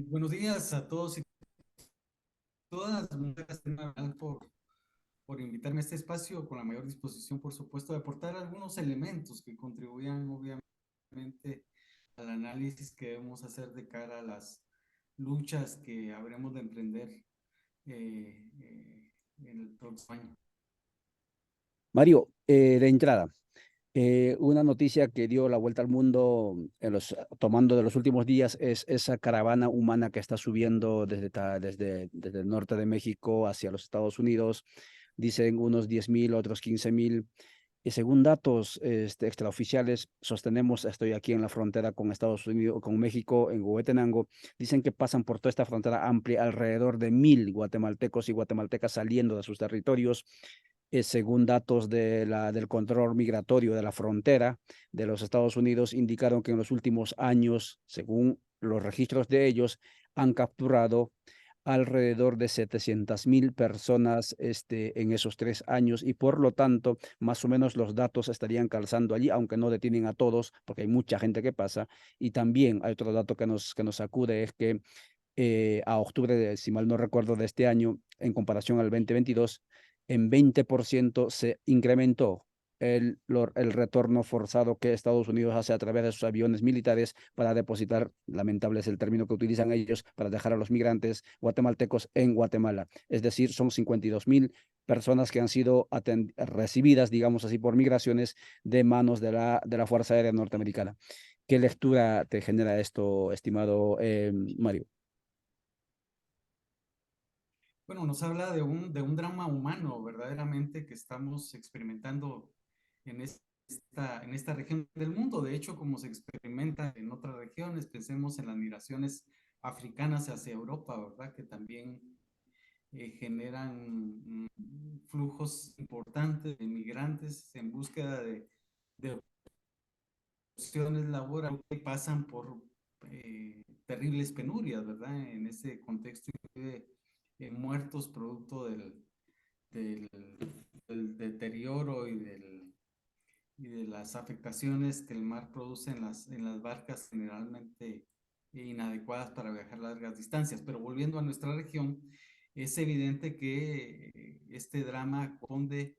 Buenos días a todos y todas. Muchas gracias por invitarme a este espacio con la mayor disposición, por supuesto, de aportar algunos elementos que contribuyan obviamente al análisis que debemos hacer de cara a las luchas que habremos de emprender en el próximo año. Mario, de entrada, una noticia que dio la vuelta al mundo tomando de los últimos días es esa caravana humana que está subiendo desde el norte de México hacia los Estados Unidos. Dicen unos 10.000, otros 15.000. Y según datos extraoficiales, sostenemos, estoy aquí en la frontera con Estados Unidos, con México, en Huehuetenango, dicen que pasan por toda esta frontera amplia alrededor de 1.000 guatemaltecos y guatemaltecas saliendo de sus territorios. Según datos del control migratorio de la frontera de los Estados Unidos, indicaron que en los últimos años, según los registros de ellos, han capturado alrededor de 700.000 personas en esos 3 años, y por lo tanto, más o menos los datos estarían calzando allí, aunque no detienen a todos, porque hay mucha gente que pasa. Y también hay otro dato que nos sacude, es que a octubre, si mal no recuerdo, de este año, en comparación al 2022, en 20% se incrementó el retorno forzado que Estados Unidos hace a través de sus aviones militares para depositar, lamentable es el término que utilizan ellos, para dejar a los migrantes guatemaltecos en Guatemala. Es decir, son 52.000 personas que han sido recibidas, digamos así, por migraciones de manos de la Fuerza Aérea Norteamericana. ¿Qué lectura te genera esto, estimado Mario? Bueno, nos habla de un drama humano verdaderamente que estamos experimentando en esta región del mundo. De hecho, como se experimenta en otras regiones, pensemos en las migraciones africanas hacia Europa, ¿verdad? Que también generan flujos importantes de migrantes en búsqueda de opciones laborales que pasan por terribles penurias, ¿verdad? En ese contexto de muertos producto del, del deterioro y de las afectaciones que el mar produce en las barcas generalmente inadecuadas para viajar largas distancias. Pero volviendo a nuestra región, es evidente que este drama corresponde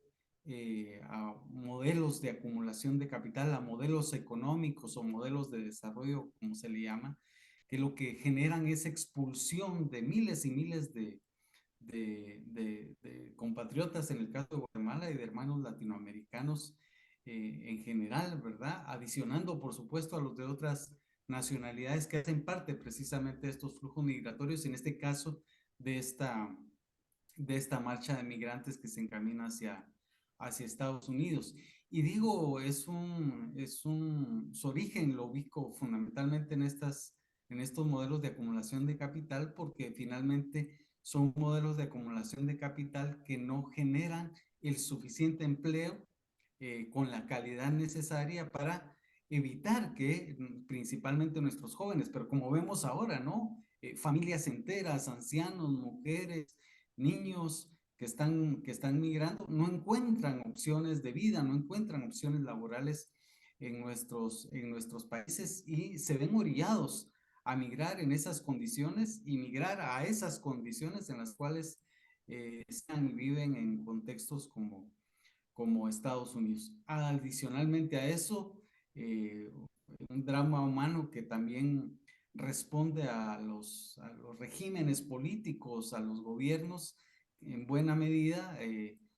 a modelos de acumulación de capital, a modelos económicos o modelos de desarrollo, como se le llama, que lo que generan es expulsión de miles y miles de compatriotas en el caso de Guatemala y de hermanos latinoamericanos en general, ¿verdad? Adicionando, por supuesto, a los de otras nacionalidades que hacen parte precisamente de estos flujos migratorios, en este caso de esta, de esta marcha de migrantes que se encamina hacia Estados Unidos. Y digo, su origen lo ubico fundamentalmente en estos modelos de acumulación de capital, porque finalmente son modelos de acumulación de capital que no generan el suficiente empleo con la calidad necesaria para evitar que principalmente nuestros jóvenes, pero como vemos ahora, ¿no? Familias enteras, ancianos, mujeres, niños que están migrando, no encuentran opciones de vida, no encuentran opciones laborales en nuestros países y se ven orillados a migrar en esas condiciones y migrar a esas condiciones en las cuales están y viven en contextos como Estados Unidos. Adicionalmente a eso, eh, un drama humano que también responde a los regímenes políticos, a los gobiernos, en buena medida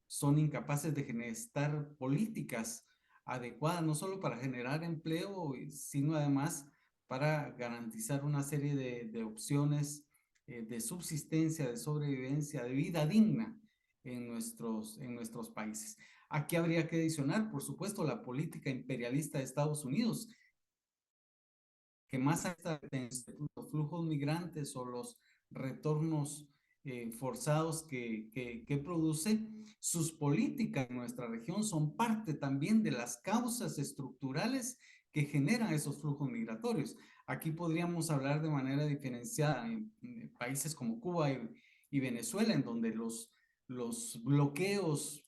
son incapaces de gestar políticas adecuadas, no solo para generar empleo, sino además para garantizar una serie de opciones de subsistencia, de sobrevivencia, de vida digna en nuestros países. Aquí habría que adicionar, por supuesto, la política imperialista de Estados Unidos, que más allá de los flujos migrantes o los retornos forzados que produce, sus políticas en nuestra región son parte también de las causas estructurales que generan esos flujos migratorios. Aquí podríamos hablar de manera diferenciada en países como Cuba y Venezuela, en donde los bloqueos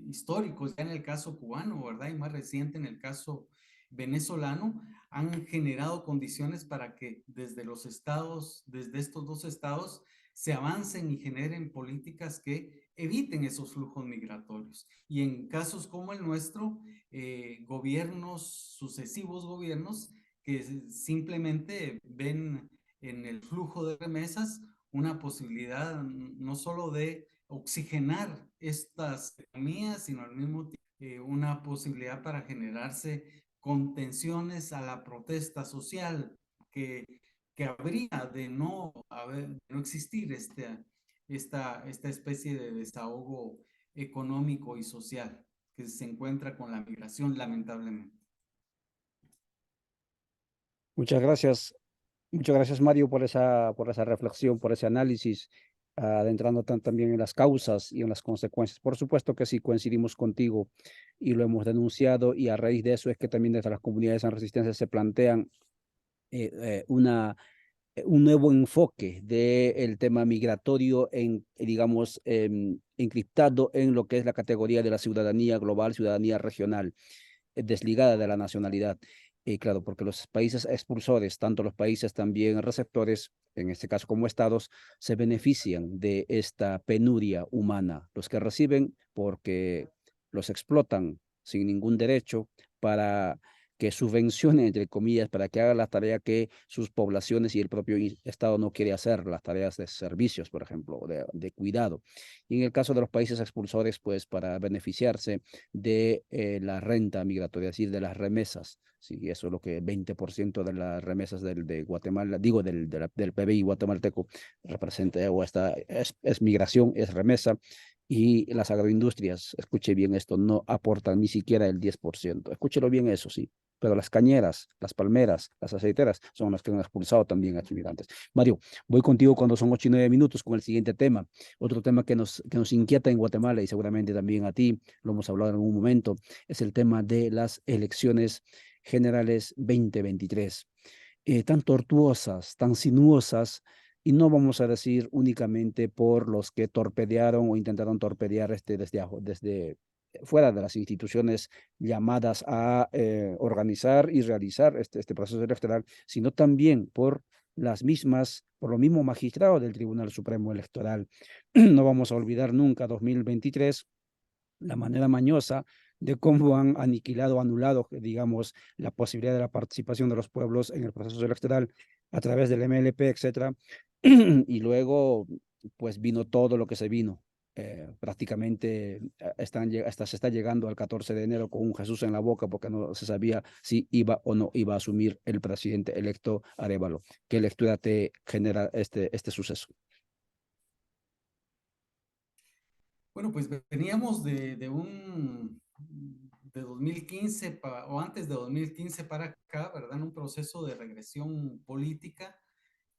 históricos, ya en el caso cubano, ¿verdad? Y más reciente en el caso venezolano, han generado condiciones para que desde los estados, desde estos dos estados, se avancen y generen políticas que eviten esos flujos migratorios. Y en casos como el nuestro, gobiernos, sucesivos gobiernos, que simplemente ven en el flujo de remesas una posibilidad no solo de oxigenar estas economías, sino al mismo tiempo una posibilidad para generarse contenciones a la protesta social que, que habría de no existir esta especie de desahogo económico y social que se encuentra con la migración, lamentablemente. Muchas gracias Mario por esa reflexión, por ese análisis, adentrando también en las causas y en las consecuencias. Por supuesto que sí, coincidimos contigo y lo hemos denunciado, y a raíz de eso es que también desde las comunidades en resistencia se plantean un nuevo enfoque del tema migratorio digamos, encriptado en lo que es la categoría de la ciudadanía global, ciudadanía regional, desligada de la nacionalidad. Claro, porque los países expulsores, tanto los países también receptores, en este caso como estados, se benefician de esta penuria humana. Los que reciben porque los explotan sin ningún derecho para que subvencionen, entre comillas, para que hagan la tarea que sus poblaciones y el propio Estado no quiere hacer, las tareas de servicios, por ejemplo, de cuidado. Y en el caso de los países expulsores, pues para beneficiarse de la renta migratoria, es decir, de las remesas. Sí, eso es lo que 20% de las remesas de Guatemala, digo, del PBI guatemalteco representa, o esta es migración, es remesa. Y las agroindustrias, escuche bien esto, no aportan ni siquiera el 10%. Escúchelo bien eso, sí. Pero las cañeras, las palmeras, las aceiteras son las que han expulsado también a los migrantes. Mario, voy contigo cuando son 8 y 9 minutos con el siguiente tema. Otro tema que nos inquieta en Guatemala, y seguramente también a ti, lo hemos hablado en algún momento, es el tema de las elecciones generales 2023. Tan tortuosas, tan sinuosas, y no vamos a decir únicamente por los que torpedearon o intentaron torpedear desde fuera de las instituciones llamadas a organizar y realizar este proceso electoral, sino también por lo mismo magistrado del Tribunal Supremo Electoral. No vamos a olvidar nunca 2023, la manera mañosa de cómo han aniquilado, anulado, digamos, la posibilidad de la participación de los pueblos en el proceso electoral a través del MLP, etcétera. Y luego, pues vino todo lo que se vino. Prácticamente hasta se está llegando al 14 de enero con un Jesús en la boca, porque no se sabía si iba o no iba a asumir el presidente electo Arévalo. ¿Qué lectura te genera este suceso? Bueno, pues veníamos de 2015 o antes de 2015 para acá, ¿verdad? En un proceso de regresión política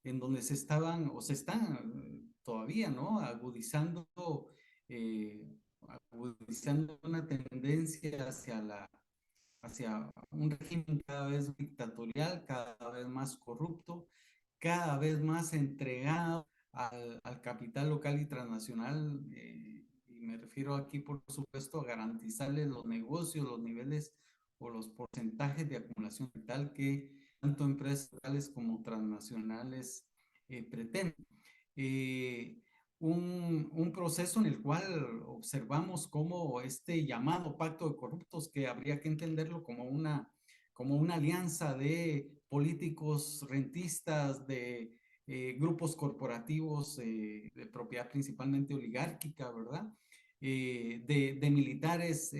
en donde se estaban o se están todavía, ¿no? Eh, agudizando una tendencia hacia un régimen cada vez dictatorial, cada vez más corrupto, cada vez más entregado al capital local y transnacional. Y me refiero aquí, por supuesto, a garantizarles los negocios, los niveles o los porcentajes de acumulación tal que tanto empresas locales como transnacionales pretenden. Eh, un proceso en el cual observamos cómo este llamado pacto de corruptos, que habría que entenderlo como una alianza de políticos rentistas, de grupos corporativos de propiedad principalmente oligárquica, ¿verdad? De militares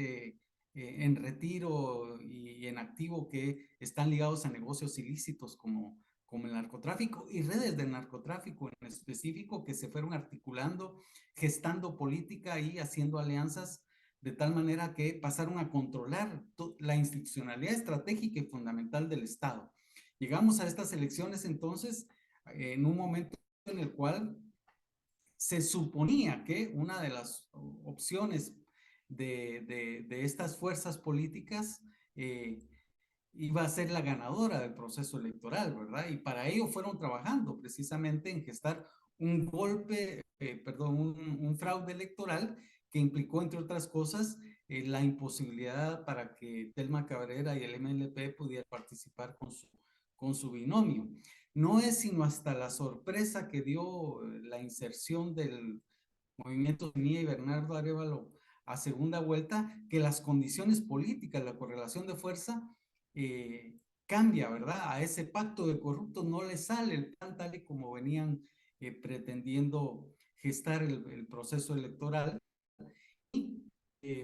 en retiro y en activo que están ligados a negocios ilícitos como el narcotráfico y redes de narcotráfico en específico que se fueron articulando, gestando política y haciendo alianzas de tal manera que pasaron a controlar la institucionalidad estratégica y fundamental del Estado. Llegamos a estas elecciones entonces en un momento en el cual se suponía que una de las opciones de estas fuerzas políticas iba a ser la ganadora del proceso electoral, ¿verdad? Y para ello fueron trabajando precisamente en gestar un golpe, perdón, un fraude electoral que implicó, entre otras cosas, la imposibilidad para que Telma Cabrera y el MLP pudieran participar con su binomio. No es sino hasta la sorpresa que dio la inserción del Movimiento Semilla y Bernardo Arévalo a segunda vuelta que las condiciones políticas, la correlación de fuerza cambia, ¿verdad? A ese pacto de corruptos no le sale el plan tal y como venían pretendiendo gestar el proceso electoral.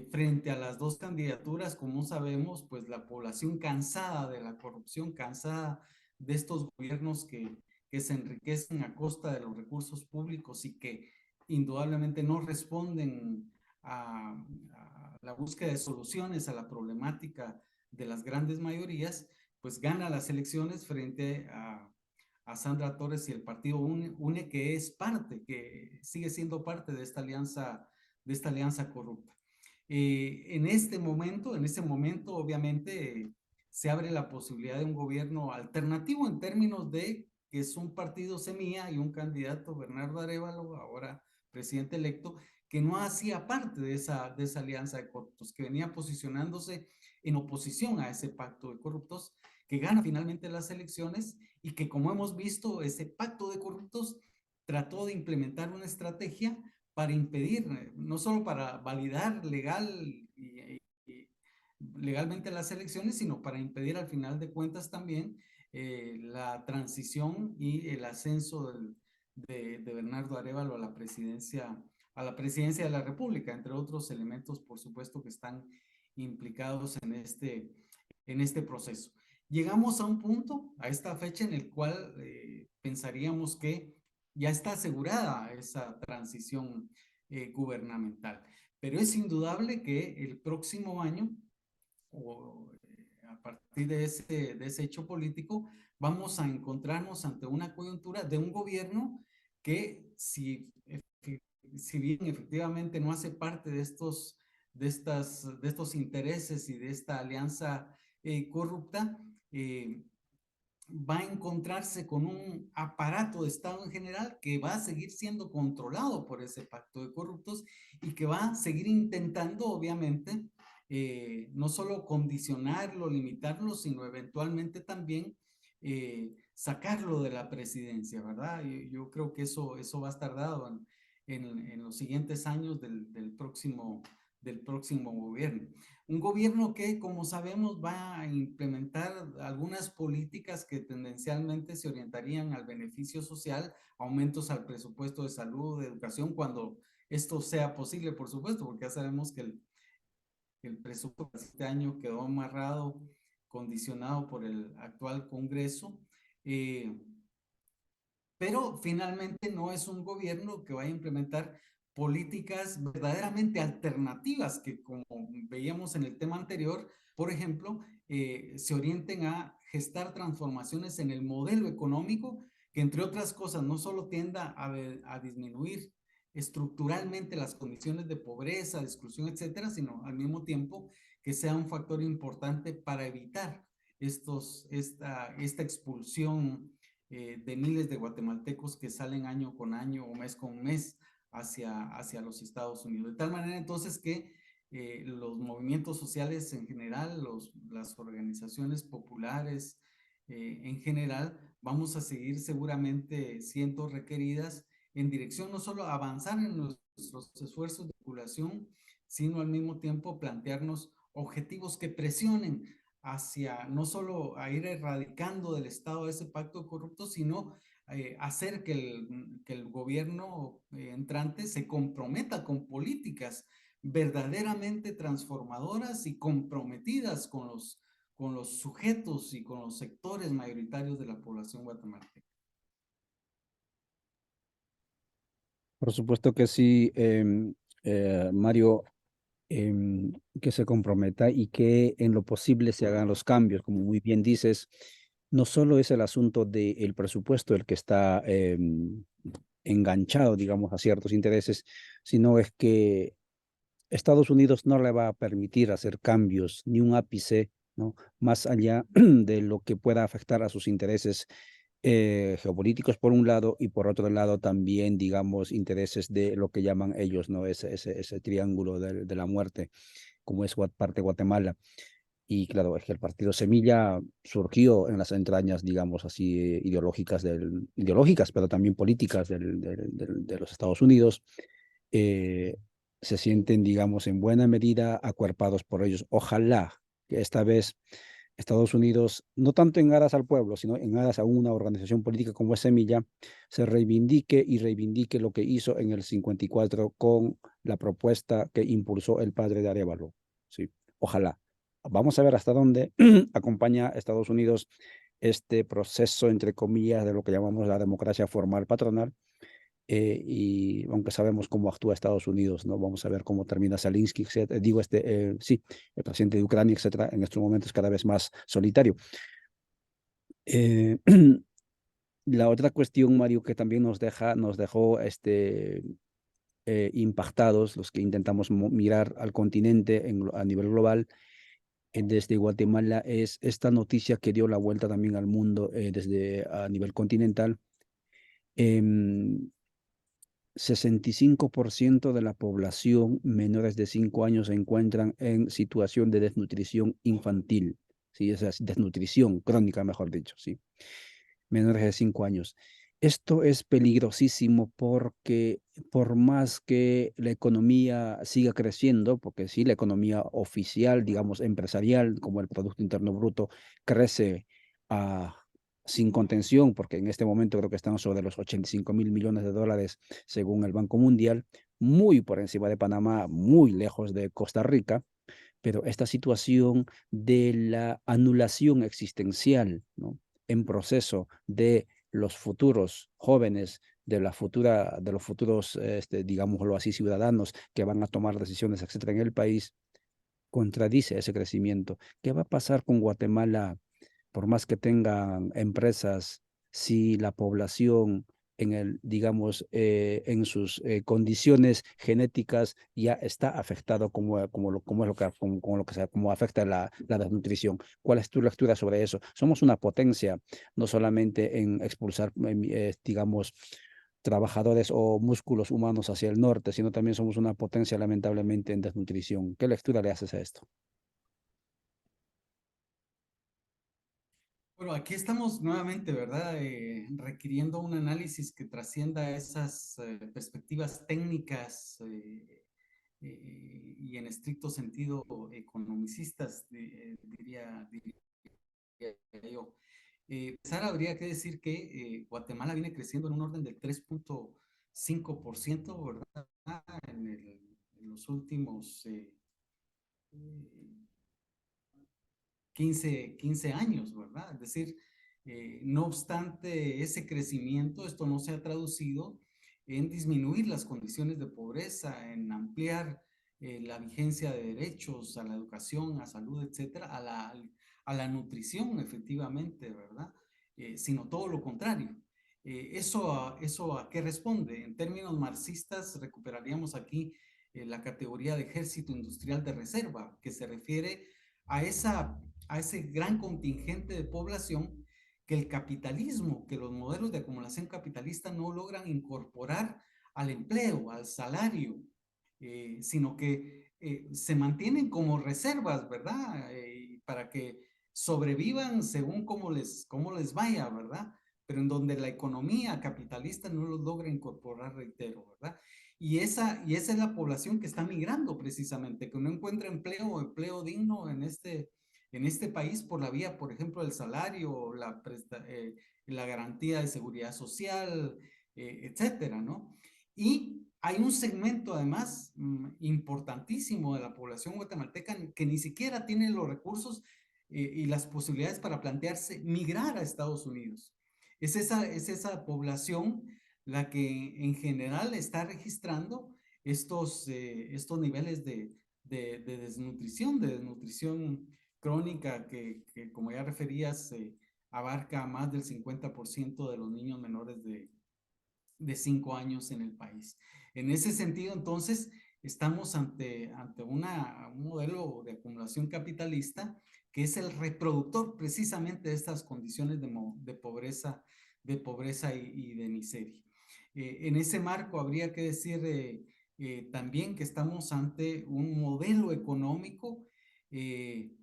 Frente a las dos candidaturas, como sabemos, pues la población cansada de la corrupción, cansada de estos gobiernos que se enriquecen a costa de los recursos públicos y que indudablemente no responden a la búsqueda de soluciones a la problemática de las grandes mayorías, pues gana las elecciones frente a Sandra Torres y el partido UNE, que es parte, que sigue siendo parte de esta alianza corrupta. En ese momento, obviamente, se abre la posibilidad de un gobierno alternativo en términos de que es un partido semilla y un candidato, Bernardo Arévalo, ahora presidente electo, que no hacía parte de esa alianza de corruptos, que venía posicionándose en oposición a ese pacto de corruptos, que gana finalmente las elecciones y que, como hemos visto, ese pacto de corruptos trató de implementar una estrategia para impedir, no solo para validar legalmente las elecciones, sino para impedir al final de cuentas también la transición y el ascenso de Bernardo Arévalo a la presidencia de la República, entre otros elementos, por supuesto, que están implicados en este proceso. Llegamos a un punto, a esta fecha, en el cual pensaríamos que ya está asegurada esa transición gubernamental. Pero es indudable que el próximo año, o a partir de ese hecho político, vamos a encontrarnos ante una coyuntura de un gobierno que si bien efectivamente no hace parte de estos intereses y de esta alianza corrupta, va a encontrarse con un aparato de Estado en general que va a seguir siendo controlado por ese pacto de corruptos y que va a seguir intentando, obviamente, no solo condicionarlo, limitarlo, sino eventualmente también sacarlo de la presidencia, ¿verdad? Yo creo que eso va a estar dado en los siguientes años del próximo gobierno. Un gobierno que, como sabemos, va a implementar algunas políticas que tendencialmente se orientarían al beneficio social, aumentos al presupuesto de salud, de educación, cuando esto sea posible, por supuesto, porque ya sabemos que el presupuesto de este año quedó amarrado, condicionado por el actual Congreso. Pero finalmente no es un gobierno que vaya a implementar políticas verdaderamente alternativas que, como veíamos en el tema anterior, por ejemplo, se orienten a gestar transformaciones en el modelo económico que, entre otras cosas, no solo tienda a disminuir estructuralmente las condiciones de pobreza, de exclusión, etcétera, sino al mismo tiempo que sea un factor importante para evitar esta expulsión de miles de guatemaltecos que salen año con año o mes con mes hacia los Estados Unidos. De tal manera entonces que los movimientos sociales en general, las organizaciones populares en general, vamos a seguir seguramente siendo requeridas en dirección no solo a avanzar en nuestros esfuerzos de población, sino al mismo tiempo plantearnos objetivos que presionen hacia no solo a ir erradicando del Estado ese pacto de corruptos, sino hacer que el gobierno entrante se comprometa con políticas verdaderamente transformadoras y comprometidas con los sujetos y con los sectores mayoritarios de la población guatemalteca. Por supuesto que sí, Mario, que se comprometa y que en lo posible se hagan los cambios. Como muy bien dices, no solo es el asunto del presupuesto el que está enganchado, digamos, a ciertos intereses, sino es que Estados Unidos no le va a permitir hacer cambios ni un ápice, ¿no? Más allá de lo que pueda afectar a sus intereses geopolíticos por un lado y por otro lado también, digamos, intereses de lo que llaman ellos, ¿no? Ese triángulo de la muerte. como es parte de Guatemala. Y claro, es que el partido Semilla surgió en las entrañas, digamos así, ideológicas, pero también políticas de los Estados Unidos. Eh, Se sienten, digamos, en buena medida acuerpados por ellos. Ojalá que esta vez Estados Unidos, no tanto en aras al pueblo, sino en aras a una organización política como es Semilla, se reivindique y reivindique lo que hizo en el 54 con la propuesta que impulsó el padre de Arévalo. Sí, ojalá. Vamos a ver hasta dónde acompaña a Estados Unidos este proceso, entre comillas, de lo que llamamos la democracia formal patronal. Y aunque sabemos cómo actúa Estados Unidos, ¿no? Vamos a ver cómo termina Zelensky, digo, sí, el presidente de Ucrania, etcétera, en estos momentos cada vez más solitario. Eh, la otra cuestión, Mario, que también nos dejó impactados, los que intentamos mirar al continente a nivel global, desde Guatemala, es esta noticia que dio la vuelta también al mundo desde a nivel continental. 65% de la población menores de 5 años se encuentran en situación de desnutrición infantil. Sí, esa es desnutrición crónica, mejor dicho, sí. Menores de 5 años. Esto es peligrosísimo porque por más que la economía siga creciendo, porque sí, la economía oficial, digamos, empresarial, como el Producto Interno Bruto, crece a, sin contención, porque en este momento creo que están sobre los 85.000 millones de dólares según el Banco Mundial, muy por encima de Panamá, muy lejos de Costa Rica, pero esta situación de la anulación existencial, ¿no? En proceso de los futuros jóvenes, de los futuros, digámoslo así, ciudadanos que van a tomar decisiones, etcétera, en el país, contradice ese crecimiento. ¿Qué va a pasar con Guatemala, por más que tengan empresas, si la población digamos, en sus condiciones genéticas ya está afectado como es lo que, como lo que como afecta la desnutrición? ¿Cuál es tu lectura sobre eso? Somos una potencia, no solamente en expulsar, digamos, trabajadores o músculos humanos hacia el norte, sino también somos una potencia lamentablemente en desnutrición. ¿Qué lectura le haces a esto? Bueno, aquí estamos nuevamente, ¿verdad? Requiriendo un análisis que trascienda esas perspectivas técnicas y en estricto sentido economicistas, diría yo. Empezar, habría que decir que Guatemala viene creciendo en un orden del 3.5%, ¿verdad? En los últimos 15 años, ¿verdad? Es decir, no obstante ese crecimiento, esto no se ha traducido en disminuir las condiciones de pobreza, en ampliar la vigencia de derechos a la educación, a salud, etcétera, a la nutrición, efectivamente, ¿verdad? Sino todo lo contrario. ¿Eso a qué responde? En términos marxistas, recuperaríamos aquí la categoría de ejército industrial de reserva, que se refiere a ese gran contingente de población que el capitalismo, que los modelos de acumulación capitalista no logran incorporar al empleo, al salario, sino que se mantienen como reservas, ¿verdad? Para que sobrevivan según cómo les vaya, ¿verdad? Pero en donde la economía capitalista no los logra incorporar, reitero, ¿verdad? Y esa es la población que está migrando precisamente, que no encuentra empleo digno en este país por la vía, por ejemplo, del salario, la garantía de seguridad social, etcétera, ¿no? Y hay un segmento además importantísimo de la población guatemalteca que ni siquiera tiene los recursos y las posibilidades para plantearse migrar a Estados Unidos. Es esa población la que en general está registrando estos niveles de desnutrición crónica que, como ya referías, abarca más del 50% de los niños menores de 5 años en el país. En ese sentido, entonces, estamos ante un modelo de acumulación capitalista que es el reproductor precisamente de estas condiciones de pobreza y de miseria. En ese marco habría que decir también que estamos ante un modelo económico que,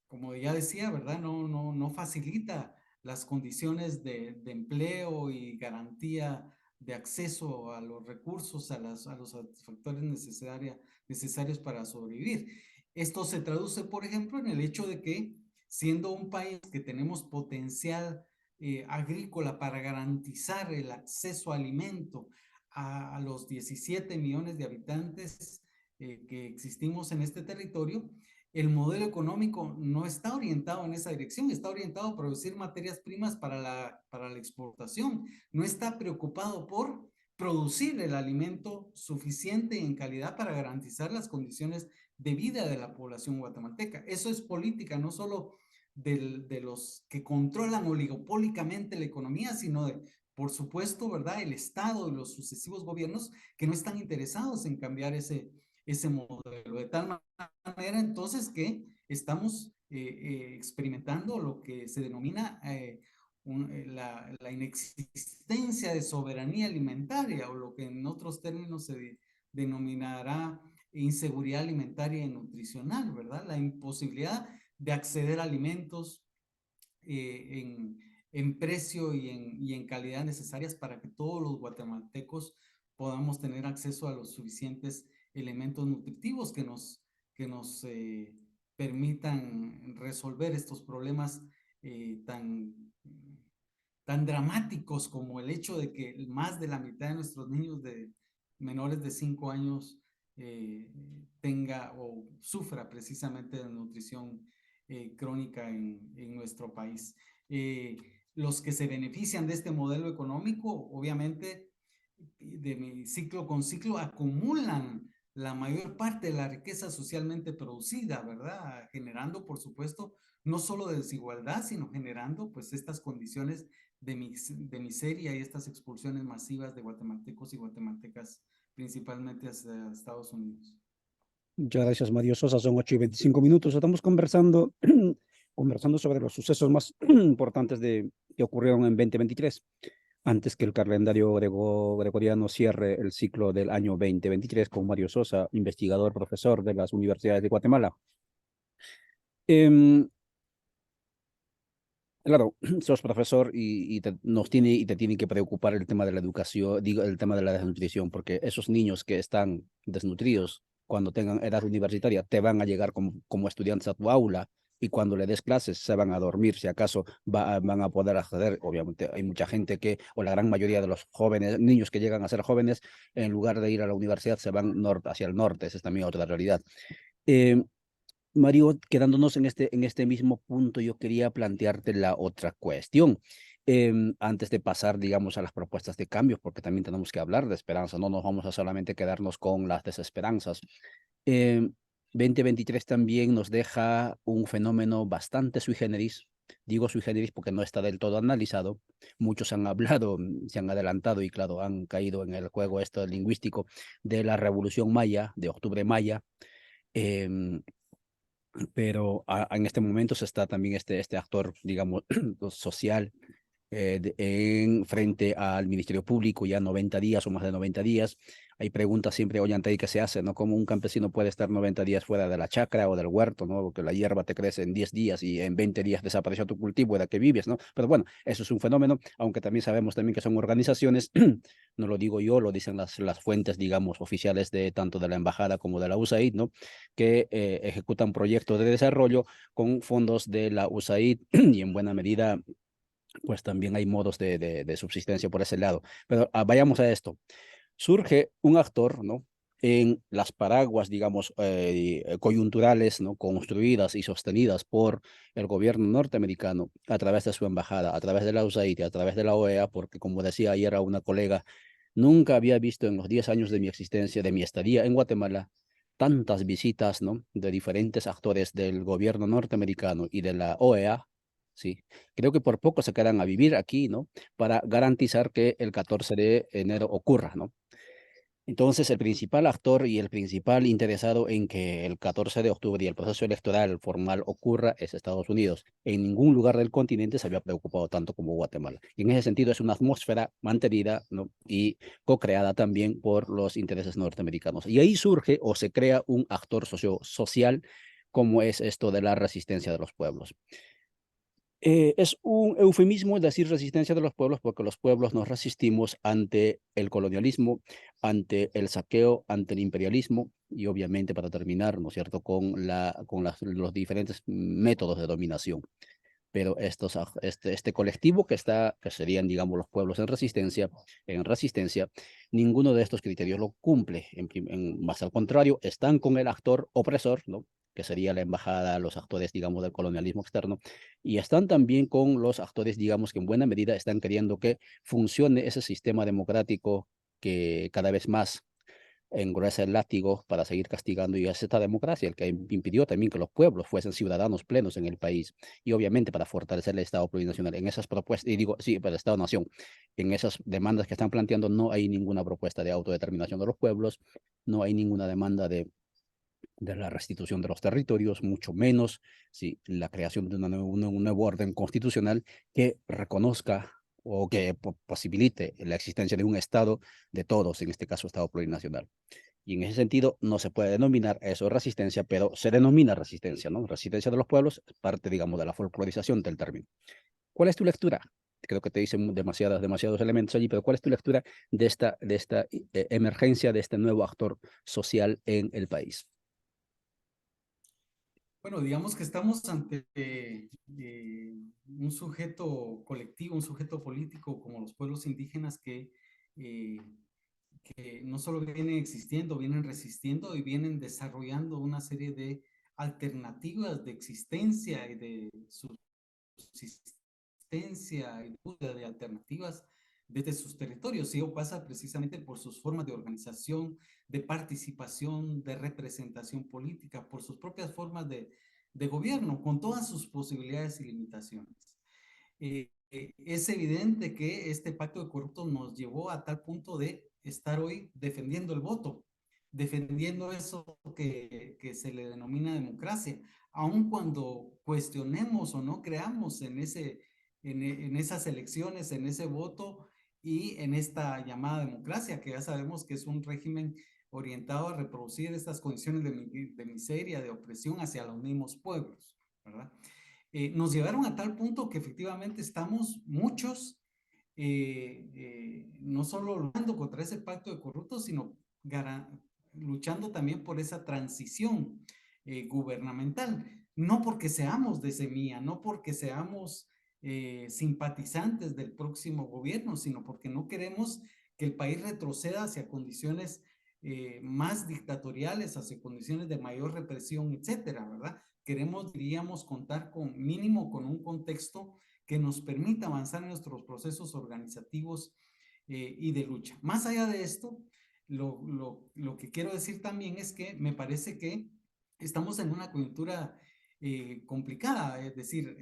como ya decía, ¿verdad? No facilita las condiciones de empleo y garantía de acceso a los recursos, a los satisfactores necesarios para sobrevivir. Esto se traduce, por ejemplo, en el hecho de que siendo un país que tenemos potencial agrícola para garantizar el acceso a alimento a los 17 millones de habitantes que existimos en este territorio, el modelo económico no está orientado en esa dirección, está orientado a producir materias primas para la exportación, no está preocupado por producir el alimento suficiente y en calidad para garantizar las condiciones de vida de la población guatemalteca. Eso es política, no solo de los que controlan oligopólicamente la economía, sino de, por supuesto, ¿verdad? El Estado y los sucesivos gobiernos que no están interesados en cambiar ese modelo. De tal manera entonces que estamos experimentando lo que se denomina la inexistencia de soberanía alimentaria o lo que en otros términos se denominará inseguridad alimentaria y nutricional, ¿verdad? La imposibilidad de acceder a alimentos en precio y en calidad necesarias para que todos los guatemaltecos podamos tener acceso a los suficientes elementos nutritivos que nos permitan resolver estos problemas tan, tan dramáticos como el hecho de que más de la mitad de nuestros niños de menores de 5 años tenga o sufra precisamente de nutrición crónica en nuestro país. Eh, los que se benefician de este modelo económico, obviamente, de mi ciclo con ciclo, acumulan la mayor parte de la riqueza socialmente producida, ¿verdad? Generando, por supuesto, no solo desigualdad, sino generando pues estas condiciones de miseria y estas expulsiones masivas de guatemaltecos y guatemaltecas, principalmente hacia Estados Unidos. Muchas gracias, Mario Sosa. Son 8:25. Estamos conversando, conversando sobre los sucesos más importantes que ocurrieron en 2023, antes que el calendario gregoriano cierre el ciclo del año 2023 con Mario Sosa, investigador, profesor de las universidades de Guatemala. Claro, sos profesor y te tiene que preocupar el tema de la educación, digo, el tema de la desnutrición, porque esos niños que están desnutridos cuando tengan edad universitaria te van a llegar como estudiantes a tu aula y cuando le des clases se van a dormir, si acaso van a poder acceder. Obviamente hay mucha gente que, o la gran mayoría de los jóvenes, niños que llegan a ser jóvenes, en lugar de ir a la universidad se van hacia el norte, esa es también otra realidad. Mario, quedándonos en este mismo punto, yo quería plantearte la otra cuestión. Antes de pasar, digamos, a las propuestas de cambios, porque también tenemos que hablar de esperanza, no nos vamos a solamente quedarnos con las desesperanzas. 2023 también nos deja un fenómeno bastante sui generis. Digo sui generis porque no está del todo analizado. Muchos han hablado, se han adelantado y, claro, han caído en el juego esto lingüístico de la Revolución Maya, de Octubre Maya. Pero en este momento se está también este actor, digamos, social frente al Ministerio Público, ya 90 días o más de 90 días. Hay preguntas siempre hoy ante ahí que se hacen, ¿no? ¿Cómo un campesino puede estar 90 días fuera de la chacra o del huerto, ¿no? Porque la hierba te crece en 10 días y en 20 días desapareció tu cultivo de que vives, ¿no? Pero bueno, eso es un fenómeno, aunque también sabemos también que son organizaciones, no lo digo yo, lo dicen las fuentes, digamos, oficiales de tanto de la embajada como de la USAID, ¿no? Que ejecutan proyectos de desarrollo con fondos de la USAID y en buena medida pues también hay modos de subsistencia por ese lado. Pero vayamos a esto. Surge un actor, ¿no? En las paraguas, digamos, coyunturales, ¿no? Construidas y sostenidas por el gobierno norteamericano a través de su embajada, a través de la USAID, a través de la OEA, porque como decía ayer a una colega, nunca había visto en los 10 años de mi existencia, de mi estadía en Guatemala, tantas visitas, ¿no? De diferentes actores del gobierno norteamericano y de la OEA. Sí, creo que por poco se quedan a vivir aquí, ¿no? Para garantizar que el 14 de enero ocurra, ¿no? Entonces, el principal actor y el principal interesado en que el 14 de octubre y el proceso electoral formal ocurra es Estados Unidos. En ningún lugar del continente se había preocupado tanto como Guatemala. Y en ese sentido es una atmósfera mantenida, ¿no?, y co-creada también por los intereses norteamericanos. Y ahí surge o se crea un actor social como es esto de la resistencia de los pueblos. Es un eufemismo decir resistencia de los pueblos porque los pueblos nos resistimos ante el colonialismo, ante el saqueo, ante el imperialismo y obviamente para terminar, ¿no es cierto?, con los diferentes métodos de dominación. Pero este colectivo que serían, digamos, los pueblos en resistencia, ninguno de estos criterios lo cumple. Más al contrario, están con el actor opresor, ¿no?, que sería la embajada, los actores, digamos, del colonialismo externo, y están también con los actores, digamos, que en buena medida están queriendo que funcione ese sistema democrático que cada vez más engruesa el látigo para seguir castigando, y es esta democracia el que impidió también que los pueblos fuesen ciudadanos plenos en el país, y obviamente para fortalecer el Estado plurinacional. En esas propuestas, y digo, sí, para el Estado-nación, en esas demandas que están planteando no hay ninguna propuesta de autodeterminación de los pueblos, no hay ninguna demanda de la restitución de los territorios, mucho menos sí, la creación de un nuevo orden constitucional que reconozca o que posibilite la existencia de un Estado de todos, en este caso Estado plurinacional. Y en ese sentido no se puede denominar eso resistencia, pero se denomina resistencia, ¿no? Resistencia de los pueblos, parte, digamos, de la folclorización del término. ¿Cuál es tu lectura? Creo que te dicen demasiados elementos allí, pero ¿cuál es tu lectura de esta emergencia de este nuevo actor social en el país? Bueno, digamos que estamos ante un sujeto colectivo, un sujeto político como los pueblos indígenas eh, que no solo vienen existiendo, vienen resistiendo y vienen desarrollando una serie de alternativas de existencia y de subsistencia y búsqueda de alternativas desde sus territorios. Y eso pasa precisamente por sus formas de organización, de participación, de representación política, por sus propias formas de gobierno, con todas sus posibilidades y limitaciones. Es evidente que este pacto de corruptos nos llevó a tal punto de estar hoy defendiendo el voto, defendiendo eso que se le denomina democracia, aun cuando cuestionemos o no creamos en esas elecciones, en ese voto y en esta llamada democracia, que ya sabemos que es un régimen orientado a reproducir estas condiciones de miseria, de opresión hacia los mismos pueblos, ¿verdad? Nos llevaron a tal punto que efectivamente estamos muchos no solo luchando contra ese pacto de corruptos, sino luchando también por esa transición gubernamental. No porque seamos de semilla, no porque seamos simpatizantes del próximo gobierno, sino porque no queremos que el país retroceda hacia condiciones más dictatoriales, hacia condiciones de mayor represión, etcétera, ¿verdad? Queremos, diríamos, contar con mínimo con un contexto que nos permita avanzar en nuestros procesos organizativos y de lucha. Más allá de esto, lo que quiero decir también es que me parece que estamos en una coyuntura complicada, es decir,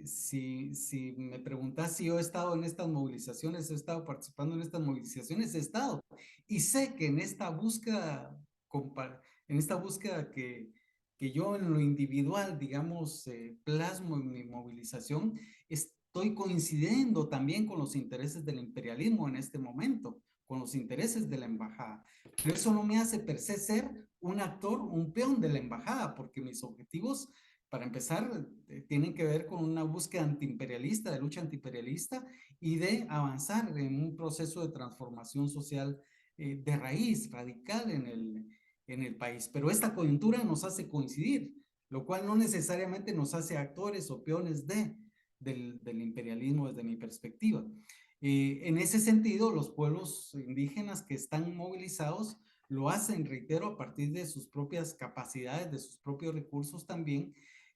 si me preguntas si yo he estado en estas movilizaciones, he estado participando en estas movilizaciones, he estado. Y sé que en esta búsqueda que yo en lo individual, digamos, plasmo en mi movilización, estoy coincidiendo también con los intereses del imperialismo en este momento, con los intereses de la embajada. Pero eso no me hace per se ser un actor, un peón de la embajada, porque mis objetivos, para empezar, tienen que ver con una búsqueda antiimperialista, de lucha antiimperialista y de avanzar en un proceso de transformación social de raíz, radical en el país. Pero esta coyuntura nos hace coincidir, lo cual no necesariamente nos hace actores o peones del imperialismo desde mi perspectiva. En ese sentido, los pueblos indígenas que están movilizados lo hacen, reitero, a partir de sus propias capacidades, de sus propios recursos también,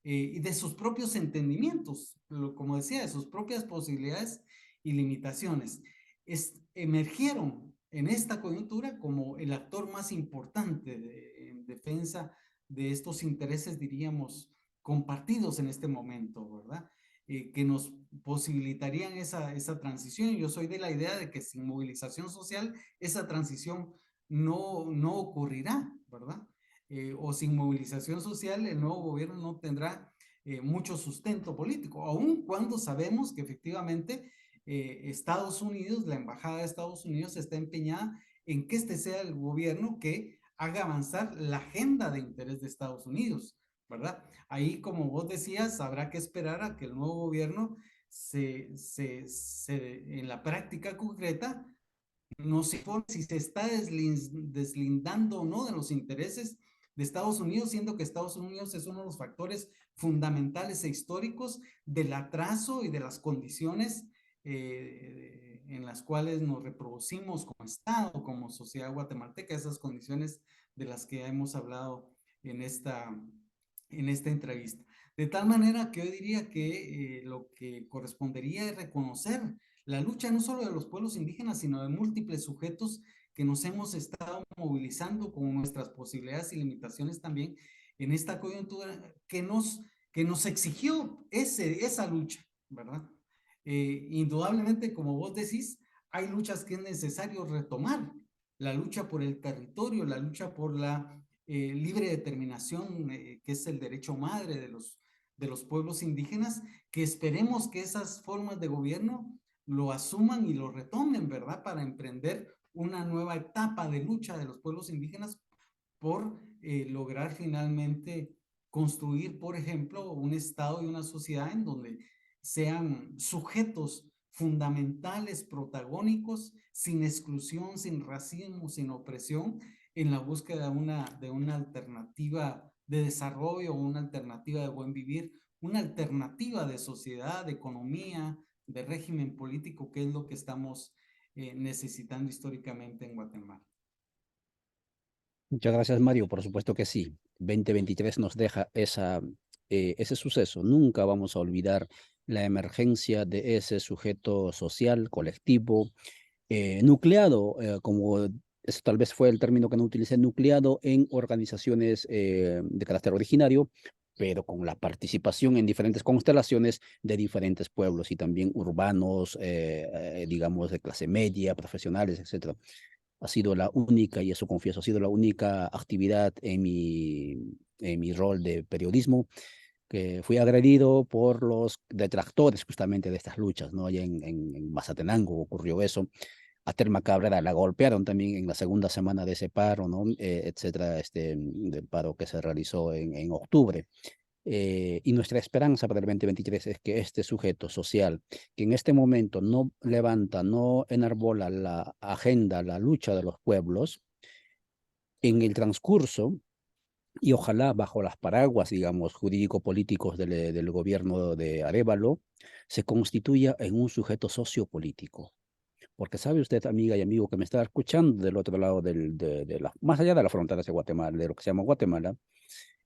y de sus propios entendimientos, como decía, de sus propias posibilidades y limitaciones. Emergieron en esta coyuntura como el actor más importante en defensa de estos intereses, diríamos, compartidos en este momento, ¿verdad? que nos posibilitarían esa transición. Yo soy de la idea de que sin movilización social esa transición no ocurrirá, ¿verdad? O sin movilización social el nuevo gobierno no tendrá mucho sustento político, aun cuando sabemos que efectivamente Estados Unidos, la Embajada de Estados Unidos está empeñada en que este sea el gobierno que haga avanzar la agenda de interés de Estados Unidos, ¿verdad? Ahí, como vos decías, habrá que esperar a que el nuevo gobierno en la práctica concreta no se informe si se está deslindando o no de los intereses de Estados Unidos, siendo que Estados Unidos es uno de los factores fundamentales e históricos del atraso y de las condiciones en las cuales nos reproducimos como Estado, como sociedad guatemalteca, esas condiciones de las que hemos hablado en esta entrevista. De tal manera que yo diría que lo que correspondería es reconocer la lucha no solo de los pueblos indígenas, sino de múltiples sujetos que nos hemos estado movilizando con nuestras posibilidades y limitaciones también en esta coyuntura que nos exigió esa lucha, ¿verdad? Indudablemente, como vos decís, hay luchas que es necesario retomar. La lucha por el territorio, la lucha por la libre determinación, que es el derecho madre de los pueblos indígenas, que esperemos que esas formas de gobierno lo asuman y lo retomen, ¿verdad? Para emprender una nueva etapa de lucha de los pueblos indígenas por lograr finalmente construir, por ejemplo, un Estado y una sociedad en donde sean sujetos fundamentales, protagónicos, sin exclusión, sin racismo, sin opresión, en la búsqueda de una alternativa de desarrollo, una alternativa de buen vivir, una alternativa de sociedad, de economía, de régimen político, que es lo que estamos necesitando históricamente en Guatemala. Muchas gracias, Mario. Por supuesto que sí. 2023 nos deja ese suceso. Nunca vamos a olvidar la emergencia de ese sujeto social, colectivo, nucleado, como eso tal vez fue el término que no utilicé, nucleado en organizaciones de carácter originario, pero con la participación en diferentes constelaciones de diferentes pueblos y también urbanos, digamos, de clase media, profesionales, etcétera. Ha sido la única, y eso confieso, ha sido la única actividad en mi rol de periodismo que fui agredido por los detractores justamente de estas luchas, ¿no? Allá en Mazatenango ocurrió eso. A Terma Cabrera la golpearon también en la segunda semana de ese paro, ¿no? Etcétera, del paro que se realizó en octubre. Y nuestra esperanza para el 2023 es que este sujeto social, que en este momento no levanta, no enarbola la agenda, la lucha de los pueblos, en el transcurso, y ojalá bajo las paraguas, digamos, jurídico-políticos del gobierno de Arévalo, se constituya en un sujeto sociopolítico. Porque sabe usted, amiga y amigo, que me está escuchando del otro lado, más allá de las fronteras de Guatemala, de lo que se llama Guatemala,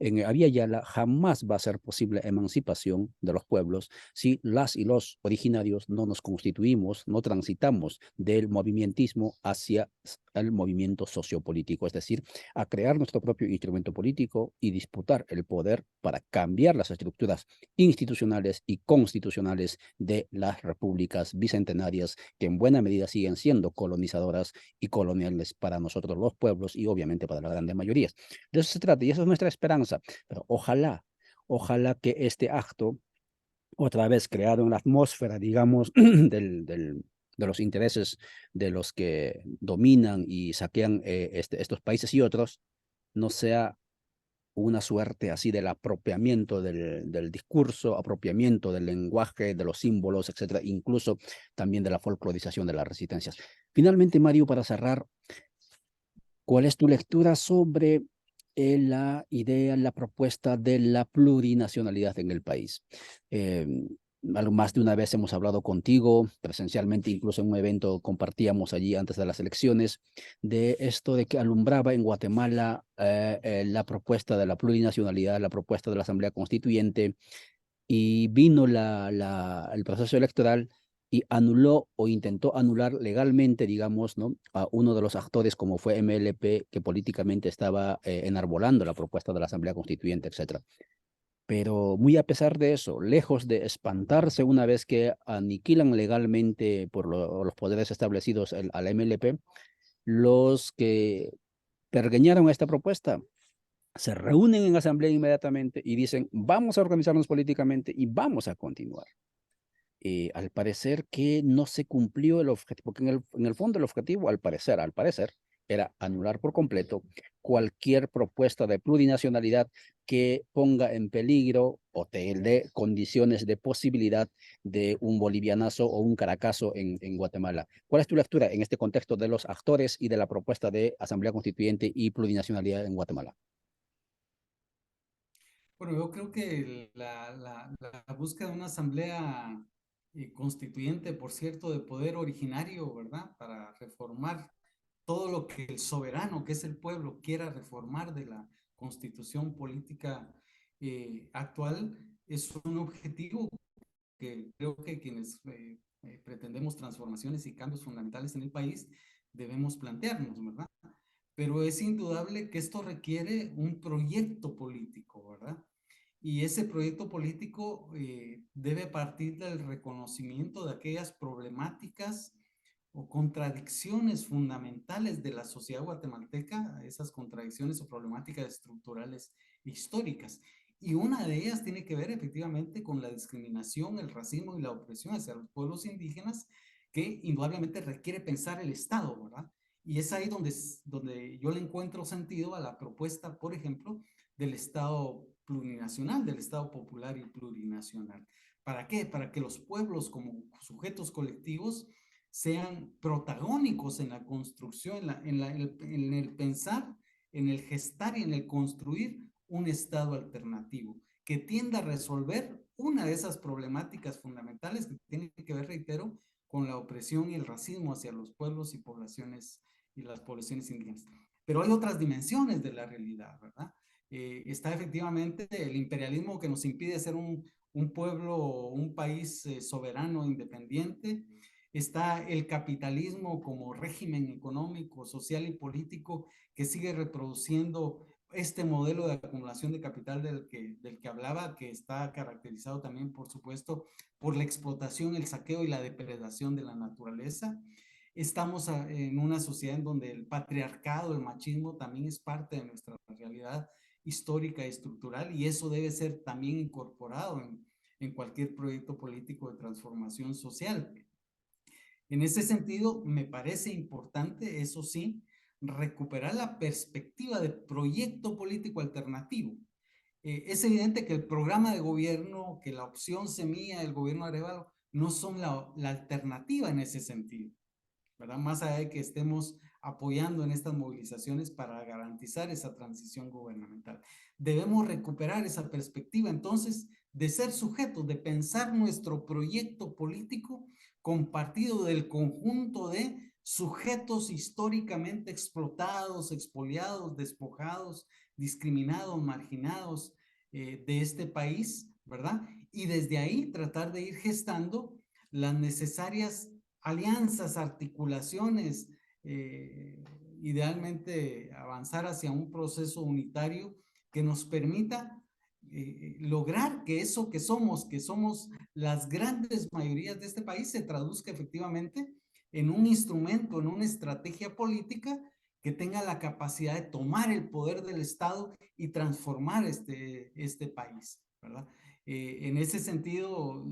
en Avia Yala jamás va a ser posible emancipación de los pueblos si las y los originarios no nos constituimos, no transitamos del movimentismo hacia el movimiento sociopolítico, es decir, a crear nuestro propio instrumento político y disputar el poder para cambiar las estructuras institucionales y constitucionales de las repúblicas bicentenarias que en buena medida siguen siendo colonizadoras y coloniales para nosotros los pueblos y obviamente para la grande mayoría. De eso se trata y eso es nuestra esperanza. Pero ojalá que este acto, otra vez creado en la atmósfera, digamos, de los intereses de los que dominan y saquean estos países y otros, no sea una suerte así del apropiamiento del discurso, apropiamiento del lenguaje, de los símbolos, etcétera, incluso también de la folclorización de las resistencias. Finalmente, Mario, para cerrar, ¿cuál es tu lectura sobre la idea, la propuesta de la plurinacionalidad en el país? Más de una vez hemos hablado contigo, presencialmente, incluso en un evento compartíamos allí antes de las elecciones, de esto de que alumbraba en Guatemala la propuesta de la plurinacionalidad, la propuesta de la Asamblea Constituyente, y vino el proceso electoral y anuló o intentó anular legalmente, digamos, ¿no? A uno de los actores como fue MLP, que políticamente estaba enarbolando la propuesta de la Asamblea Constituyente, etcétera. Pero muy a pesar de eso, lejos de espantarse una vez que aniquilan legalmente por los poderes establecidos al MLP, los que pergeñaron esta propuesta se reúnen en asamblea inmediatamente y dicen, vamos a organizarnos políticamente y vamos a continuar. Al parecer que no se cumplió el objetivo, porque en el fondo el objetivo, al parecer, era anular por completo cualquier propuesta de plurinacionalidad que ponga en peligro o te dé condiciones de posibilidad de un bolivianazo o un caracazo en Guatemala. ¿Cuál es tu lectura en este contexto de los actores y de la propuesta de Asamblea Constituyente y plurinacionalidad en Guatemala? Bueno, yo creo que la búsqueda de una asamblea constituyente, por cierto, de poder originario, ¿verdad? Para reformar todo lo que el soberano, que es el pueblo, quiera reformar de la constitución política actual, es un objetivo que creo que quienes pretendemos transformaciones y cambios fundamentales en el país debemos plantearnos, ¿verdad? Pero es indudable que esto requiere un proyecto político, ¿verdad? Y ese proyecto político debe partir del reconocimiento de aquellas problemáticas o contradicciones fundamentales de la sociedad guatemalteca, esas contradicciones o problemáticas estructurales históricas. Y una de ellas tiene que ver efectivamente con la discriminación, el racismo y la opresión hacia los pueblos indígenas, que indudablemente requiere pensar el Estado, ¿verdad? Y es ahí donde yo le encuentro sentido a la propuesta, por ejemplo, del Estado plurinacional, del Estado popular y plurinacional. ¿Para qué? Para que los pueblos como sujetos colectivos sean protagónicos en la construcción, en el pensar, en el gestar y en el construir un Estado alternativo que tienda a resolver una de esas problemáticas fundamentales que tienen que ver, reitero, con la opresión y el racismo hacia los pueblos y poblaciones y las poblaciones indígenas. Pero hay otras dimensiones de la realidad, ¿verdad? Está efectivamente el imperialismo que nos impide ser un pueblo, un país soberano, independiente. Está el capitalismo como régimen económico, social y político que sigue reproduciendo este modelo de acumulación de capital del que hablaba, que está caracterizado también, por supuesto, por la explotación, el saqueo y la depredación de la naturaleza. Estamos en una sociedad en donde el patriarcado, el machismo también es parte de nuestra realidad histórica y estructural, y eso debe ser también incorporado en cualquier proyecto político de transformación social. En ese sentido, me parece importante, eso sí, recuperar la perspectiva de proyecto político alternativo. Es evidente que el programa de gobierno, que la opción semilla del gobierno Arevalo, no son la alternativa en ese sentido, ¿verdad? Más allá de que estemos apoyando en estas movilizaciones para garantizar esa transición gubernamental. Debemos recuperar esa perspectiva entonces de ser sujetos, de pensar nuestro proyecto político compartido del conjunto de sujetos históricamente explotados, expoliados, despojados, discriminados, marginados de este país, ¿verdad? Y desde ahí tratar de ir gestando las necesarias alianzas, articulaciones, idealmente avanzar hacia un proceso unitario que nos permita lograr que somos las grandes mayorías de este país, se traduzca efectivamente en un instrumento, en una estrategia política que tenga la capacidad de tomar el poder del Estado y transformar este país, ¿verdad? En ese sentido,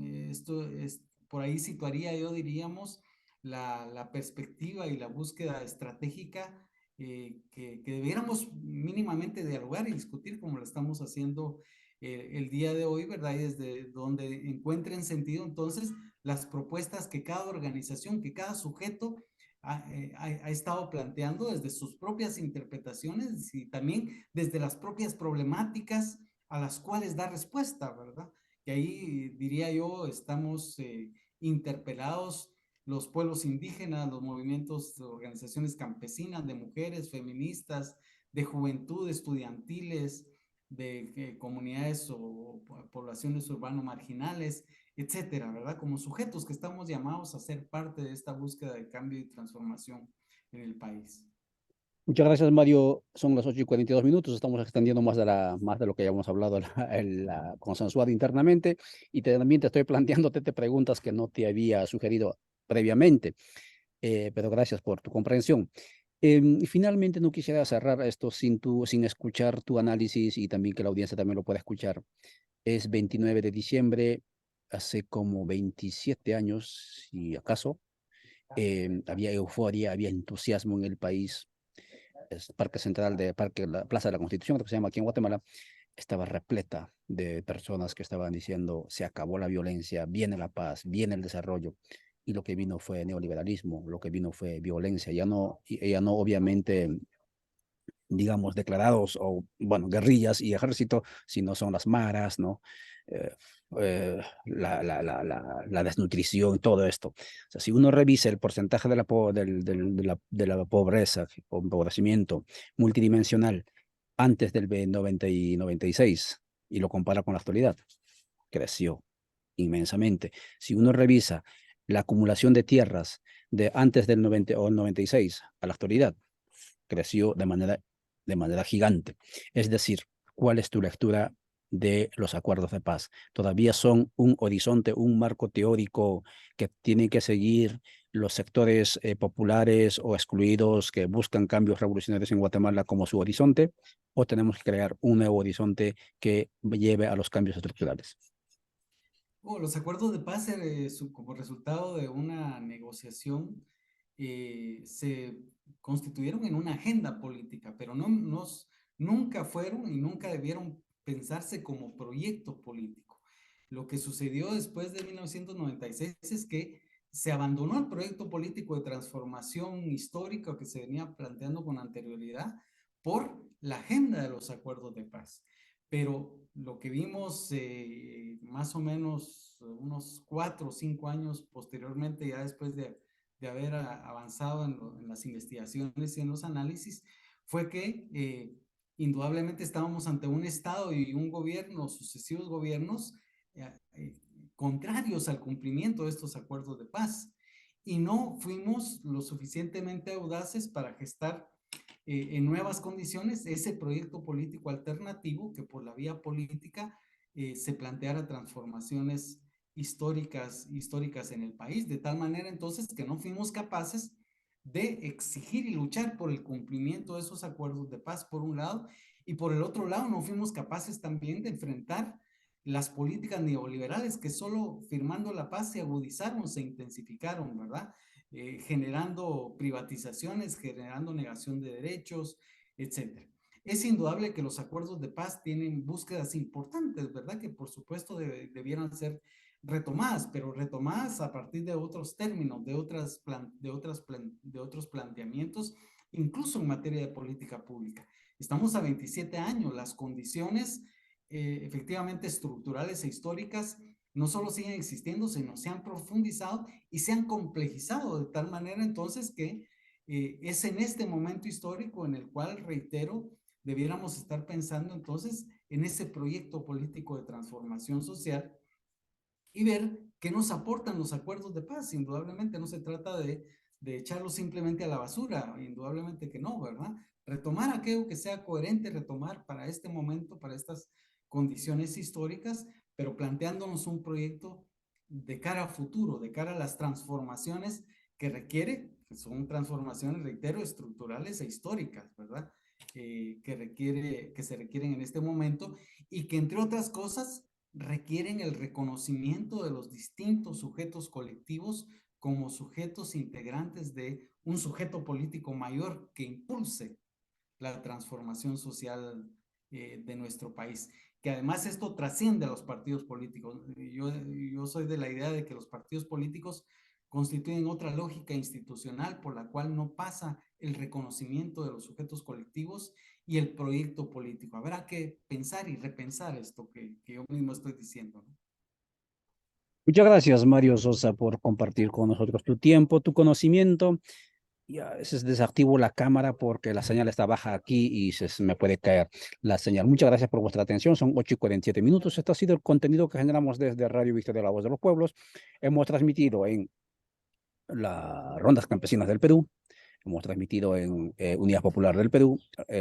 por ahí situaría yo, diríamos, la perspectiva y la búsqueda estratégica que debiéramos mínimamente dialogar y discutir como lo estamos haciendo el día de hoy, ¿verdad? Y desde donde encuentren sentido entonces las propuestas que cada organización, que cada sujeto ha estado planteando desde sus propias interpretaciones y también desde las propias problemáticas a las cuales da respuesta, ¿verdad? Que ahí diría yo, estamos interpelados los pueblos indígenas, los movimientos, organizaciones campesinas, de mujeres, feministas, de juventud, estudiantiles, de comunidades o poblaciones urbano marginales, etcétera, ¿verdad? Como sujetos que estamos llamados a ser parte de esta búsqueda de cambio y transformación en el país. Muchas gracias, Mario. Son las 8:42. Estamos extendiendo más de lo que ya hemos hablado la consensuado internamente. Y también te estoy planteándote preguntas que no te había sugerido previamente. Pero gracias por tu comprensión. Y finalmente, no quisiera cerrar esto sin escuchar tu análisis y también que la audiencia también lo pueda escuchar. Es 29 de diciembre, hace como 27 años, si acaso, había euforia, había entusiasmo en el país. Parque Central la Plaza de la Constitución, creo que se llama aquí en Guatemala, estaba repleta de personas que estaban diciendo: se acabó la violencia, viene la paz, viene el desarrollo. Y lo que vino fue neoliberalismo, lo que vino fue violencia, ya no obviamente, digamos, declarados o, bueno, guerrillas y ejército, sino son las maras, ¿no? Eh, la desnutrición, todo esto. O sea, si uno revisa el porcentaje de la pobreza o empobrecimiento multidimensional antes del 90 y 96 y lo compara con la actualidad, creció inmensamente. Si uno revisa la acumulación de tierras de antes del 90 o 96 a la actualidad, creció de manera gigante. Es decir, ¿cuál es tu lectura de los acuerdos de paz? ¿Todavía son un horizonte, un marco teórico que tienen que seguir los sectores populares o excluidos que buscan cambios revolucionarios en Guatemala como su horizonte? ¿O tenemos que crear un nuevo horizonte que lleve a los cambios estructurales? Los acuerdos de paz, como resultado de una negociación, se constituyeron en una agenda política, pero nunca fueron y nunca debieron pensarse como proyecto político. Lo que sucedió después de 1996 es que se abandonó el proyecto político de transformación histórica que se venía planteando con anterioridad por la agenda de los acuerdos de paz. Pero lo que vimos más o menos unos 4 o 5 años posteriormente, ya después de haber avanzado en las investigaciones y en los análisis, fue que indudablemente estábamos ante un Estado y un gobierno, sucesivos gobiernos, eh, eh, contrarios al cumplimiento de estos acuerdos de paz. Y no fuimos lo suficientemente audaces para gestar en nuevas condiciones ese proyecto político alternativo que por la vía política se planteara transformaciones históricas en el país, de tal manera entonces que no fuimos capaces de exigir y luchar por el cumplimiento de esos acuerdos de paz por un lado, y por el otro lado no fuimos capaces también de enfrentar las políticas neoliberales que solo firmando la paz se agudizaron, se intensificaron, ¿verdad? Generando privatizaciones, generando negación de derechos, etcétera. Es indudable que los acuerdos de paz tienen búsquedas importantes, ¿verdad? Que por supuesto debieran ser retomadas, pero retomadas a partir de otros términos, de otros planteamientos, incluso en materia de política pública. Estamos a 27 años, las condiciones efectivamente estructurales e históricas no solo siguen existiendo, sino se han profundizado y se han complejizado de tal manera entonces que es en este momento histórico en el cual, reitero, debiéramos estar pensando entonces en ese proyecto político de transformación social y ver qué nos aportan los acuerdos de paz. Indudablemente no se trata de echarlos simplemente a la basura, indudablemente que no, ¿verdad? Retomar aquello que sea coherente, retomar para este momento, para estas condiciones históricas, pero planteándonos un proyecto de cara a futuro, de cara a las transformaciones que requiere, que son transformaciones, reitero, estructurales e históricas, ¿verdad? Que se requieren en este momento y que entre otras cosas requieren el reconocimiento de los distintos sujetos colectivos como sujetos integrantes de un sujeto político mayor que impulse la transformación social de nuestro país. Que además esto trasciende a los partidos políticos. Yo soy de la idea de que los partidos políticos constituyen otra lógica institucional por la cual no pasa el reconocimiento de los sujetos colectivos y el proyecto político. Habrá que pensar y repensar esto que yo mismo estoy diciendo, ¿no? Muchas gracias, Mario Sosa, por compartir con nosotros tu tiempo, tu conocimiento. Y a veces desactivo la cámara porque la señal está baja aquí y me puede caer la señal. Muchas gracias por vuestra atención. Son 8:47. Esto ha sido el contenido que generamos desde Radio Vista de la Voz de los Pueblos. Hemos transmitido en las Rondas Campesinas del Perú, Hemos transmitido en Unidad Popular del Perú,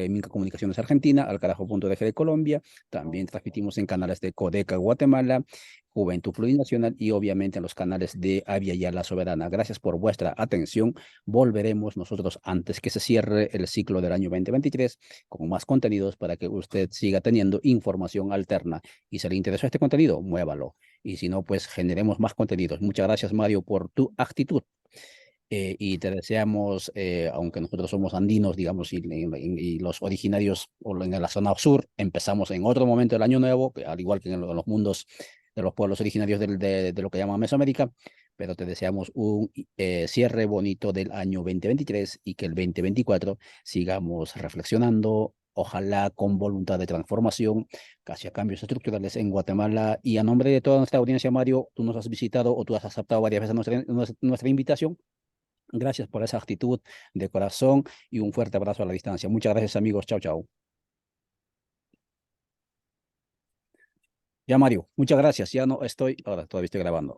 Minca Comunicaciones Argentina, Alcarajo.dg de Colombia. También transmitimos en canales de Codeca Guatemala, Juventud Plurinacional y obviamente en los canales de Avia Yala Soberana. Gracias por vuestra atención. Volveremos nosotros antes que se cierre el ciclo del año 2023 con más contenidos para que usted siga teniendo información alterna. Y si le interesó este contenido, muévalo. Y si no, pues generemos más contenidos. Muchas gracias, Mario, por tu actitud. Y te deseamos, aunque nosotros somos andinos, digamos, y los originarios o en la zona sur, empezamos en otro momento del año nuevo, al igual que en los mundos de los pueblos originarios de lo que llaman Mesoamérica, pero te deseamos un cierre bonito del año 2023 y que el 2024 sigamos reflexionando, ojalá con voluntad de transformación, hacia cambios estructurales en Guatemala. Y a nombre de toda nuestra audiencia, Mario, tú nos has visitado o tú has aceptado varias veces nuestra invitación. Gracias por esa actitud de corazón y un fuerte abrazo a la distancia. Muchas gracias, amigos. Chao, chao. Ya, Mario, muchas gracias. Ya no estoy, ahora todavía estoy grabando.